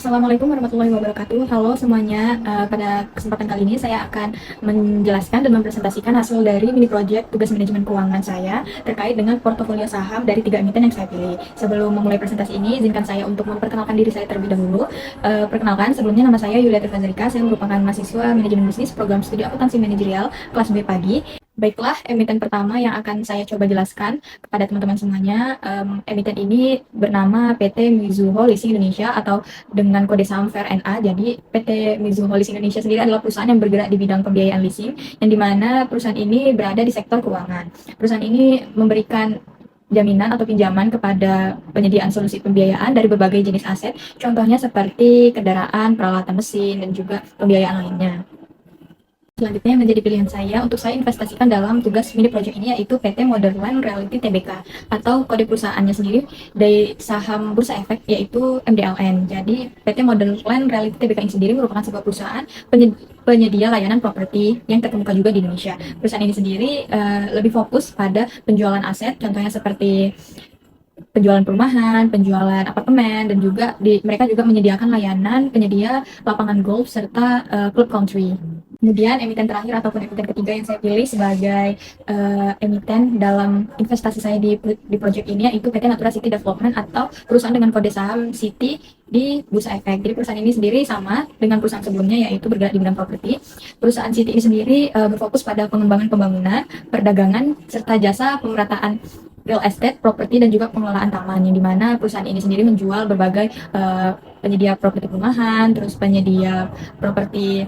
Assalamualaikum warahmatullahi wabarakatuh. Halo semuanya, pada kesempatan kali ini saya akan menjelaskan dan mempresentasikan hasil dari mini project tugas manajemen keuangan saya terkait dengan portofolio saham dari 3 emiten yang saya pilih. Sebelum memulai presentasi ini, izinkan saya untuk memperkenalkan diri saya terlebih dahulu. Perkenalkan, sebelumnya nama saya Yuliati Fazrika, saya merupakan mahasiswa manajemen bisnis program studi akuntansi manajerial kelas B pagi. Baiklah, emiten pertama yang akan saya coba jelaskan kepada teman-teman semuanya. Emiten ini bernama PT Mizuho Leasing Indonesia atau dengan kode saham VRNA. Jadi PT Mizuho Leasing Indonesia sendiri adalah perusahaan yang bergerak di bidang pembiayaan leasing, yang dimana perusahaan ini berada di sektor keuangan. Perusahaan ini memberikan jaminan atau pinjaman kepada penyediaan solusi pembiayaan dari berbagai jenis aset, contohnya seperti kendaraan, peralatan mesin, dan juga pembiayaan lainnya. Selanjutnya yang menjadi pilihan saya untuk saya investasikan dalam tugas mini project ini yaitu PT Modern Land Realty Tbk, atau kode perusahaannya sendiri dari saham Bursa Efek yaitu MDLN. Jadi PT Modern Land Realty Tbk ini sendiri merupakan sebuah perusahaan penyedia layanan properti yang terkemuka juga di Indonesia. Perusahaan ini sendiri lebih fokus pada penjualan aset, contohnya seperti penjualan perumahan, penjualan apartemen, dan juga mereka juga menyediakan layanan penyedia lapangan golf serta klub country. Kemudian emiten terakhir ataupun emiten ketiga yang saya pilih sebagai emiten dalam investasi saya di project ini yaitu PT Natura City Development atau perusahaan dengan kode saham City di Bursa Efek. Jadi perusahaan ini sendiri sama dengan perusahaan sebelumnya yaitu bergerak di bidang properti. Perusahaan City ini sendiri berfokus pada pengembangan pembangunan, perdagangan, serta jasa pemerataan real estate, properti, dan juga pengelolaan taman, yang dimana perusahaan ini sendiri menjual berbagai penyedia properti perumahan, terus penyedia properti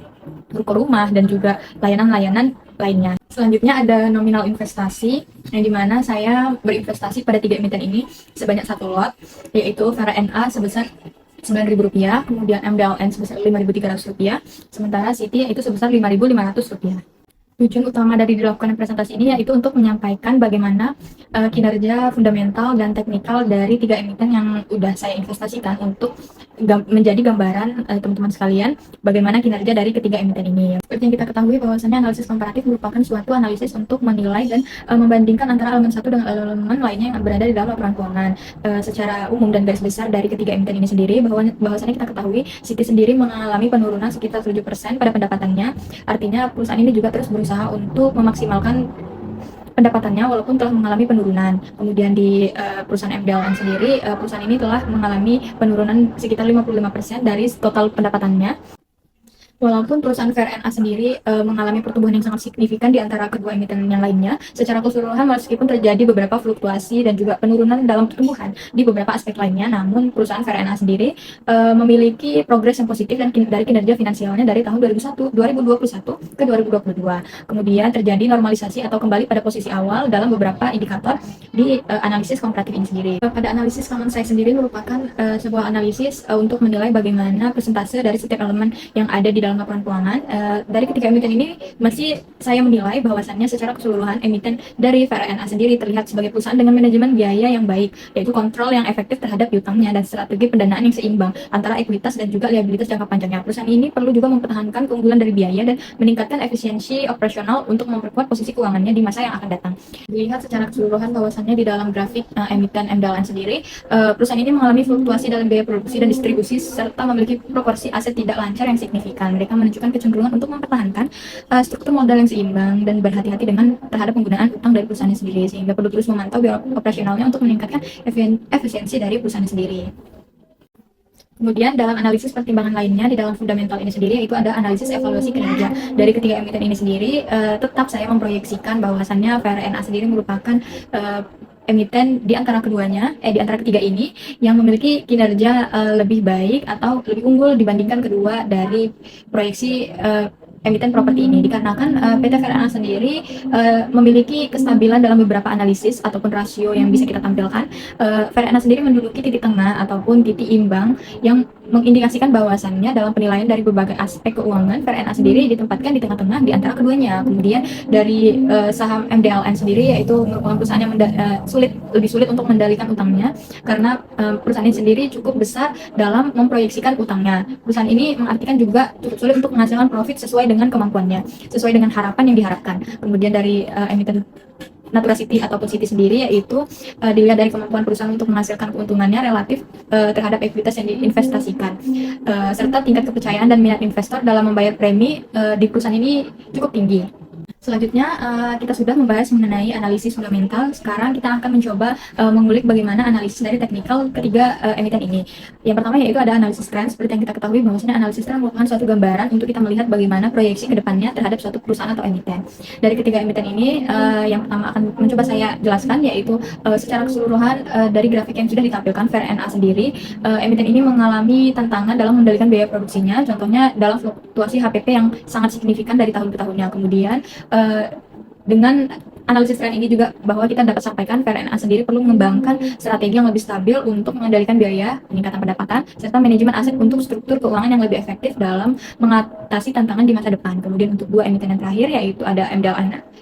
ruko rumah, dan juga layanan-layanan lainnya. Selanjutnya ada nominal investasi, yang dimana saya berinvestasi pada 3 emiten ini sebanyak 1 lot, yaitu VRNA sebesar Rp9.000, kemudian MDLN sebesar Rp5.300, sementara City itu sebesar Rp5.500. Tujuan utama dari dilakukan presentasi ini yaitu untuk menyampaikan bagaimana kinerja fundamental dan teknikal dari 3 emiten yang udah saya investasikan untuk menjadi gambaran teman-teman sekalian bagaimana kinerja dari ketiga emiten ini. Seperti yang kita ketahui bahwasannya analisis komparatif merupakan suatu analisis untuk menilai dan membandingkan antara elemen satu dengan elemen lainnya yang berada di dalam laporan keuangan. Secara umum dan garis besar dari ketiga emiten ini sendiri bahwasannya kita ketahui Citi sendiri mengalami penurunan sekitar 7% pada pendapatannya. Artinya perusahaan ini juga terus berusaha untuk memaksimalkan pendapatannya walaupun telah mengalami penurunan. Kemudian di perusahaan MDLN sendiri, perusahaan ini telah mengalami penurunan sekitar 55% dari total pendapatannya. Walaupun perusahaan VRNA sendiri mengalami pertumbuhan yang sangat signifikan di antara kedua emiten yang lainnya, secara keseluruhan meskipun terjadi beberapa fluktuasi dan juga penurunan dalam pertumbuhan di beberapa aspek lainnya, namun perusahaan VRNA sendiri memiliki progres yang positif dan dari kinerja finansialnya dari tahun 2021 ke 2022. Kemudian terjadi normalisasi atau kembali pada posisi awal dalam beberapa indikator di analisis komparatif ini sendiri. Pada analisis common size sendiri merupakan sebuah analisis untuk menilai bagaimana persentase dari setiap elemen yang ada di dalam laporan keuangan. Dari ketiga emiten ini masih saya menilai bahwasannya secara keseluruhan emiten dari VRNA sendiri terlihat sebagai perusahaan dengan manajemen biaya yang baik, yaitu kontrol yang efektif terhadap piutangnya dan strategi pendanaan yang seimbang antara ekuitas dan juga liabilitas jangka panjangnya. Perusahaan ini perlu juga mempertahankan keunggulan dari biaya dan meningkatkan efisiensi operasional untuk memperkuat posisi keuangannya di masa yang akan datang. Dilihat secara keseluruhan bahwasannya di dalam grafik emiten MDLN sendiri, perusahaan ini mengalami fluktuasi dalam biaya produksi dan distribusi serta memiliki proporsi aset tidak lancar yang signifikan. Mereka menunjukkan kecenderungan untuk mempertahankan struktur modal yang seimbang dan berhati-hati dengan terhadap penggunaan utang dari perusahaan sendiri, sehingga perlu terus memantau biaya operasionalnya untuk meningkatkan efisiensi dari perusahaan sendiri. Kemudian dalam analisis pertimbangan lainnya di dalam fundamental ini sendiri yaitu ada analisis evaluasi kinerja dari ketiga emiten ini sendiri. Tetap saya memproyeksikan bahwasannya VRNA sendiri merupakan emiten di antara keduanya, di antara ketiga ini yang memiliki kinerja lebih baik atau lebih unggul dibandingkan kedua dari proyeksi emiten properti ini, dikarenakan PT VRNA sendiri memiliki kestabilan dalam beberapa analisis ataupun rasio yang bisa kita tampilkan. VRNA sendiri menduduki titik tengah ataupun titik imbang yang mengindikasikan bahwasannya dalam penilaian dari berbagai aspek keuangan, VRNA sendiri ditempatkan di tengah-tengah di antara keduanya. Kemudian dari saham MDLN sendiri yaitu merupakan perusahaan yang lebih sulit untuk mendalikan utangnya karena perusahaan ini sendiri cukup besar dalam memproyeksikan utangnya. Perusahaan ini mengartikan juga cukup sulit untuk menghasilkan profit sesuai dengan kemampuannya, sesuai dengan harapan yang diharapkan. Kemudian dari emiten Natura City ataupun City sendiri, yaitu dilihat dari kemampuan perusahaan untuk menghasilkan keuntungannya relatif terhadap ekuitas yang diinvestasikan, serta tingkat kepercayaan dan minat investor dalam membayar premi di perusahaan ini cukup tinggi. Selanjutnya, kita sudah membahas mengenai analisis fundamental. Sekarang kita akan mencoba mengulik bagaimana analisis dari teknikal ketiga emiten ini. Yang pertama yaitu ada analisis tren. Seperti yang kita ketahui bahwasanya analisis tren merupakan suatu gambaran untuk kita melihat bagaimana proyeksi ke depannya terhadap suatu perusahaan atau emiten. Dari ketiga emiten ini, yang pertama akan mencoba saya jelaskan yaitu secara keseluruhan dari grafik yang sudah ditampilkan VRNA sendiri, emiten ini mengalami tantangan dalam mengendalikan biaya produksinya. Contohnya dalam fluktuasi HPP yang sangat signifikan dari tahun ke tahunnya. Kemudian dengan analisis tren ini juga bahwa kita dapat sampaikan VRNA sendiri perlu mengembangkan strategi yang lebih stabil untuk mengendalikan biaya, peningkatan pendapatan, serta manajemen aset untuk struktur keuangan yang lebih efektif dalam mengatasi tantangan di masa depan. Kemudian untuk dua emiten yang terakhir yaitu ada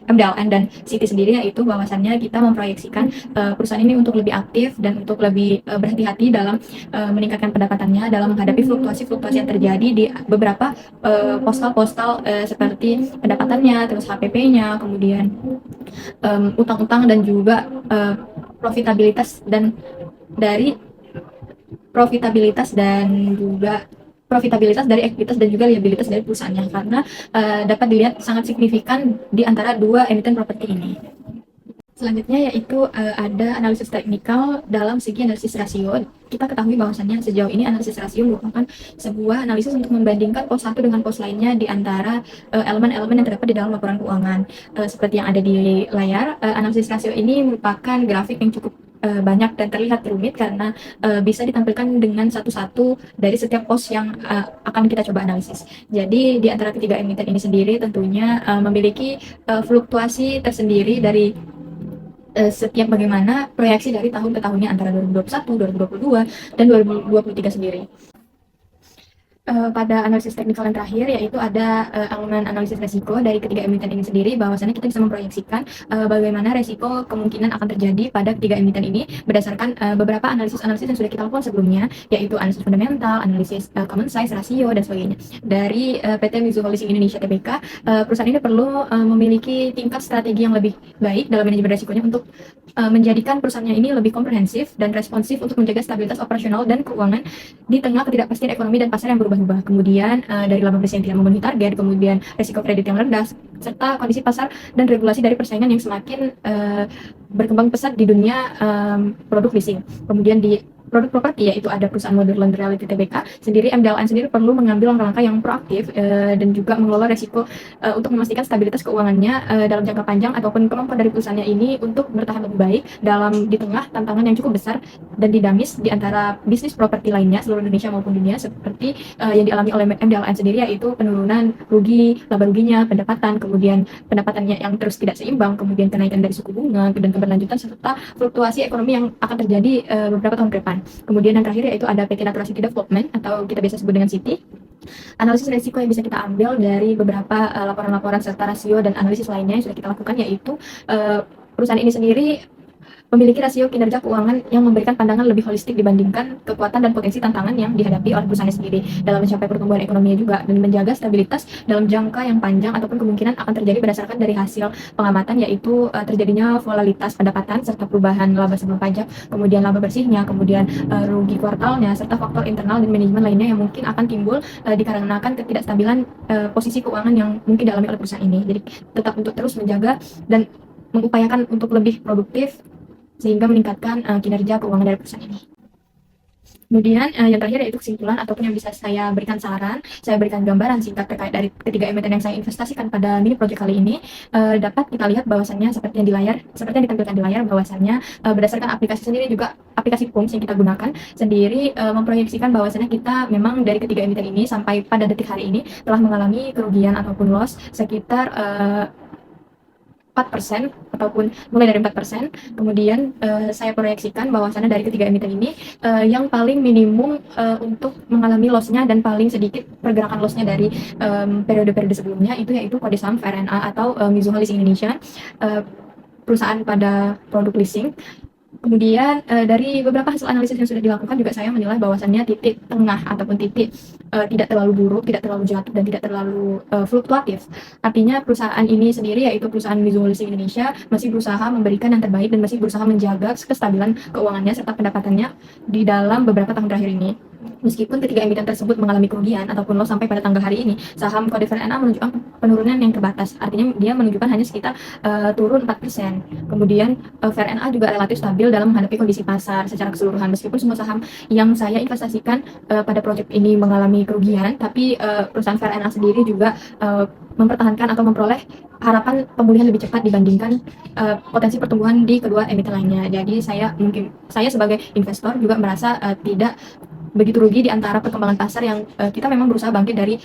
MDLN dan Citi sendiri, yaitu bahwasannya kita memproyeksikan perusahaan ini untuk lebih aktif dan untuk lebih berhati-hati dalam meningkatkan pendapatannya dalam menghadapi fluktuasi-fluktuasi yang terjadi di beberapa postal-postal seperti pendapatannya, terus HPP-nya, kemudian utang-utang dan juga profitabilitas dan dari ekuitas dan juga liabilitas dari perusahaannya, karena dapat dilihat sangat signifikan di antara dua emiten properti ini. Selanjutnya yaitu ada analisis teknikal dalam segi analisis rasio. Kita ketahui bahwasannya sejauh ini analisis rasio merupakan sebuah analisis untuk membandingkan pos satu dengan pos lainnya di antara elemen-elemen yang terdapat di dalam laporan keuangan. Seperti yang ada di layar, analisis rasio ini merupakan grafik yang cukup banyak dan terlihat rumit karena bisa ditampilkan dengan satu-satu dari setiap pos yang akan kita coba analisis. Jadi di antara ketiga emiten ini sendiri tentunya memiliki fluktuasi tersendiri dari setiap bagaimana proyeksi dari tahun ke tahunnya antara 2021, 2022, dan 2023 sendiri. Pada analisis teknikal yang terakhir yaitu ada elemen analisis resiko dari ketiga emiten ini sendiri, bahwasannya kita bisa memproyeksikan bagaimana resiko kemungkinan akan terjadi pada ketiga emiten ini berdasarkan beberapa analisis-analisis yang sudah kita lakukan sebelumnya, yaitu analisis fundamental, analisis common size, rasio, dan sebagainya. Dari PT Mizuho Leasing Indonesia Tbk, perusahaan ini perlu memiliki tingkat strategi yang lebih baik dalam manajemen resikonya untuk menjadikan perusahaannya ini lebih komprehensif dan responsif untuk menjaga stabilitas operasional dan keuangan di tengah ketidakpastian ekonomi dan pasar yang berubah-ubah. Kemudian dari laba bersih yang tidak memenuhi target, kemudian resiko kredit yang rendah, serta kondisi pasar dan regulasi dari persaingan yang semakin berkembang pesat di dunia produk leasing. Kemudian di produk properti yaitu ada perusahaan Modern Land Realty Tbk sendiri, MDLN sendiri perlu mengambil langkah-langkah yang proaktif dan juga mengelola resiko untuk memastikan stabilitas keuangannya dalam jangka panjang ataupun kemampuan dari perusahaannya ini untuk bertahan lebih baik di tengah tantangan yang cukup besar dan dinamis di antara bisnis properti lainnya seluruh Indonesia maupun dunia, seperti yang dialami oleh MDLN sendiri, yaitu penurunan rugi, laba ruginya, pendapatan, kemudian pendapatannya yang terus tidak seimbang, kemudian kenaikan dari suku bunga dan keberlanjutan serta fluktuasi ekonomi yang akan terjadi beberapa tahun ke depan. Kemudian yang terakhir yaitu ada PT Natura City Development atau kita biasa sebut dengan City. Analisis risiko yang bisa kita ambil dari beberapa laporan-laporan serta rasio dan analisis lainnya yang sudah kita lakukan, yaitu perusahaan ini sendiri memiliki rasio kinerja keuangan yang memberikan pandangan lebih holistik dibandingkan kekuatan dan potensi tantangan yang dihadapi oleh perusahaan sendiri dalam mencapai pertumbuhan ekonominya juga, dan menjaga stabilitas dalam jangka yang panjang ataupun kemungkinan akan terjadi berdasarkan dari hasil pengamatan, yaitu terjadinya volatilitas pendapatan serta perubahan laba sebelum pajak, kemudian laba bersihnya, kemudian rugi kuartalnya, serta faktor internal dan manajemen lainnya yang mungkin akan timbul dikarenakan ketidakstabilan posisi keuangan yang mungkin dialami oleh perusahaan ini. Jadi tetap untuk terus menjaga dan mengupayakan untuk lebih produktif sehingga meningkatkan kinerja keuangan dari perusahaan ini. Kemudian yang terakhir yaitu kesimpulan ataupun yang bisa saya berikan saran, saya berikan gambaran singkat terkait dari ketiga emiten yang saya investasikan pada mini project kali ini. Dapat kita lihat bahwasannya seperti yang ditampilkan di layar, bahwasannya berdasarkan aplikasi sendiri juga aplikasi Pums yang kita gunakan sendiri memproyeksikan bahwasannya kita memang dari ketiga emiten ini sampai pada detik hari ini telah mengalami kerugian ataupun loss sekitar 4% ataupun mulai dari 4%. Kemudian saya proyeksikan bahwasannya dari ketiga emiten ini yang paling minimum untuk mengalami loss-nya dan paling sedikit pergerakan loss-nya dari periode-periode sebelumnya yaitu kode saham VRNA atau Mizuho Leasing Indonesia, perusahaan pada produk leasing. Kemudian dari beberapa hasil analisis yang sudah dilakukan juga saya menilai bahwasannya titik tengah ataupun titik tidak terlalu buruk, tidak terlalu jatuh dan tidak terlalu fluktuatif. Artinya perusahaan ini sendiri yaitu perusahaan Mizuho Leasing Indonesia masih berusaha memberikan yang terbaik dan masih berusaha menjaga kestabilan keuangannya serta pendapatannya di dalam beberapa tahun terakhir ini. Meskipun ketiga emiten tersebut mengalami kerugian ataupun loss sampai pada tanggal hari ini, saham kode VRNA menunjukkan penurunan yang terbatas. Artinya dia menunjukkan hanya sekitar turun 4%. Kemudian VRNA juga relatif stabil dalam menghadapi kondisi pasar secara keseluruhan. Meskipun semua saham yang saya investasikan pada proyek ini mengalami kerugian, tapi perusahaan VRNA sendiri juga mempertahankan atau memperoleh harapan pemulihan lebih cepat dibandingkan potensi pertumbuhan di kedua emiten lainnya. Jadi saya sebagai investor juga merasa tidak begitu rugi di antara perkembangan pasar yang kita memang berusaha bangkit dari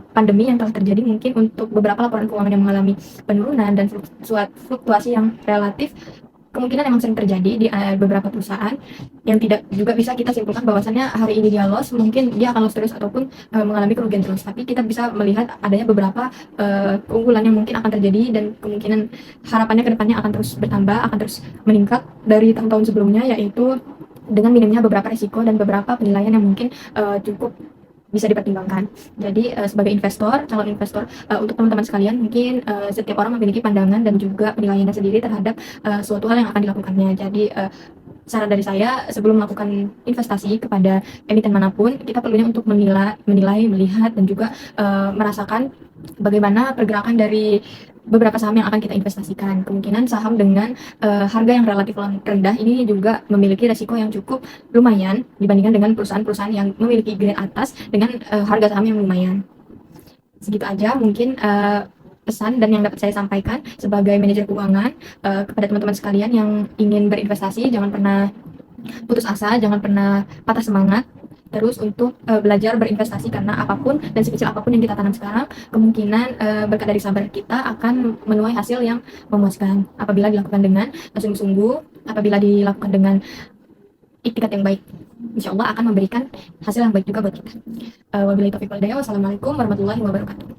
pandemi yang telah terjadi. Mungkin untuk beberapa laporan keuangan yang mengalami penurunan dan fluktuasi yang relatif kemungkinan memang sering terjadi di beberapa perusahaan yang tidak juga bisa kita simpulkan bahwasannya hari ini dia loss, mungkin dia akan loss terus ataupun mengalami kerugian terus. Tapi kita bisa melihat adanya beberapa keunggulan yang mungkin akan terjadi dan kemungkinan harapannya ke depannya akan terus bertambah, akan terus meningkat dari tahun-tahun sebelumnya, yaitu dengan minimnya beberapa risiko dan beberapa penilaian yang mungkin cukup bisa dipertimbangkan. Jadi sebagai investor, calon investor, untuk teman-teman sekalian mungkin setiap orang memiliki pandangan dan juga penilaiannya sendiri terhadap suatu hal yang akan dilakukannya. Jadi saran dari saya sebelum melakukan investasi kepada emiten manapun, kita perlunya untuk menilai, melihat dan juga merasakan bagaimana pergerakan dari beberapa saham yang akan kita investasikan. Kemungkinan saham dengan harga yang relatif rendah ini juga memiliki resiko yang cukup lumayan dibandingkan dengan perusahaan-perusahaan yang memiliki grade atas dengan harga saham yang lumayan. Segitu aja mungkin pesan dan yang dapat saya sampaikan sebagai manajer keuangan kepada teman-teman sekalian yang ingin berinvestasi. Jangan pernah putus asa, jangan pernah patah semangat terus untuk belajar berinvestasi, karena apapun dan sekecil apapun yang kita tanam sekarang, kemungkinan berkat dari sabar kita akan menuai hasil yang memuaskan apabila dilakukan dengan sungguh-sungguh, apabila dilakukan dengan iktikat yang baik. Insya Allah akan memberikan hasil yang baik juga buat kita. Wabillahi taufiq wal hidayah. Wassalamualaikum warahmatullahi wabarakatuh.